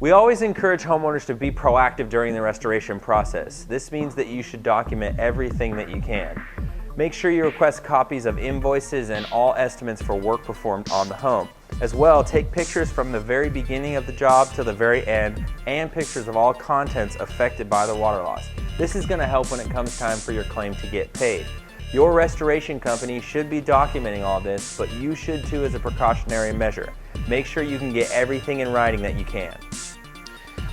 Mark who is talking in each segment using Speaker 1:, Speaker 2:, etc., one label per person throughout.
Speaker 1: We always encourage homeowners to be proactive during the restoration process. This means that you should document everything that you can. Make sure you request copies of invoices and all estimates for work performed on the home. As well, take pictures from the very beginning of the job to the very end and pictures of all contents affected by the water loss. This is going to help when it comes time for your claim to get paid. Your restoration company should be documenting all this, but you should too as a precautionary measure. Make sure you can get everything in writing that you can.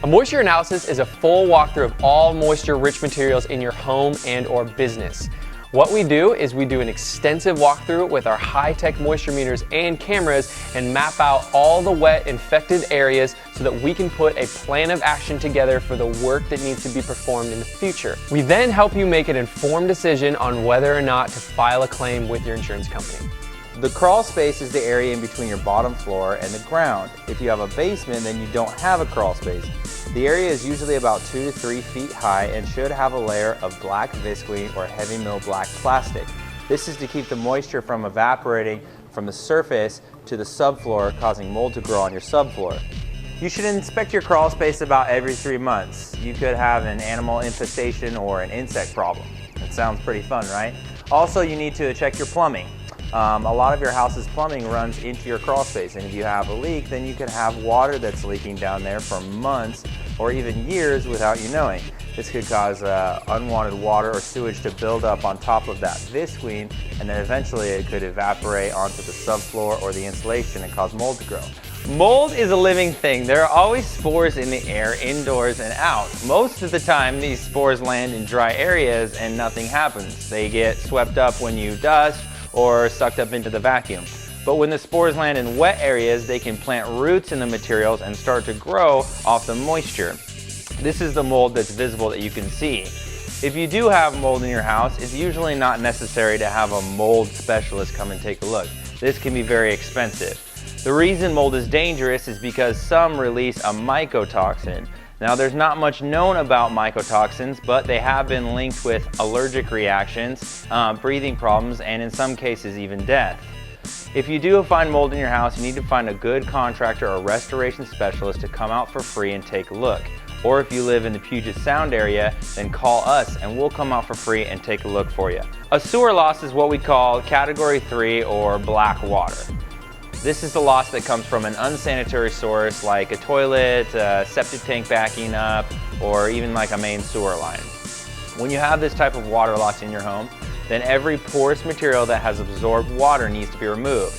Speaker 2: A moisture analysis is a full walkthrough of all moisture-rich materials in your home and or business. What we do is we do an extensive walkthrough with our high-tech moisture meters and cameras and map out all the wet infected areas so that we can put a plan of action together for the work that needs to be performed in the future. We then help you make an informed decision on whether or not to file a claim with your insurance company.
Speaker 1: The crawl space is the area in between your bottom floor and the ground. If you have a basement, then you don't have a crawl space. The area is usually about 2 to 3 feet high and should have a layer of black visqueen or heavy mill black plastic. This is to keep the moisture from evaporating from the surface to the subfloor, causing mold to grow on your subfloor. You should inspect your crawl space about every 3 months. You could have an animal infestation or an insect problem. It sounds pretty fun, right? Also, you need to check your plumbing. A lot of your house's plumbing runs into your crawl space, and if you have a leak, then you could have water that's leaking down there for months or even years without you knowing. This could cause unwanted water or sewage to build up on top of that visqueen, and then eventually it could evaporate onto the subfloor or the insulation and cause mold to grow. Mold is a living thing. There are always spores in the air, indoors and out. Most of the time, these spores land in dry areas and nothing happens. They get swept up when you dust or sucked up into the vacuum. But when the spores land in wet areas, they can plant roots in the materials and start to grow off the moisture. This is the mold that's visible that you can see. If you do have mold in your house, it's usually not necessary to have a mold specialist come and take a look. This can be very expensive. The reason mold is dangerous is because some release a mycotoxin. Now, there's not much known about mycotoxins, but they have been linked with allergic reactions, breathing problems, and in some cases even death. If you do find mold in your house, you need to find a good contractor or restoration specialist to come out for free and take a look. Or if you live in the Puget Sound area, then call us and we'll come out for free and take a look for you. A sewer loss is what we call Category 3 or black water. This is the loss that comes from an unsanitary source like a toilet, a septic tank backing up, or even like a main sewer line. When you have this type of water loss in your home, then every porous material that has absorbed water needs to be removed.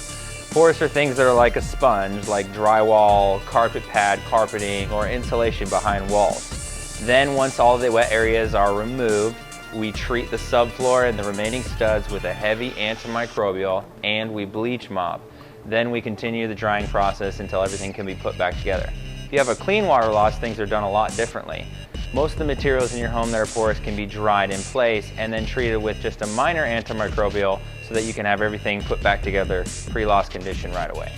Speaker 1: Porous are things that are like a sponge, like drywall, carpet pad, carpeting, or insulation behind walls. Then once all the wet areas are removed, we treat the subfloor and the remaining studs with a heavy antimicrobial and we bleach mop. Then we continue the drying process until everything can be put back together. If you have a clean water loss, things are done a lot differently. Most of the materials in your home that are porous can be dried in place and then treated with just a minor antimicrobial so that you can have everything put back together pre-loss condition right away.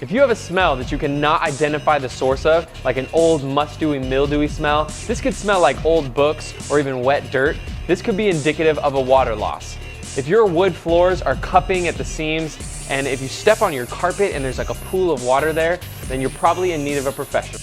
Speaker 2: If you have a smell that you cannot identify the source of, like an old musty, mildewy smell, this could smell like old books or even wet dirt. This could be indicative of a water loss. If your wood floors are cupping at the seams, and if you step on your carpet and there's like a pool of water there, then you're probably in need of a professional.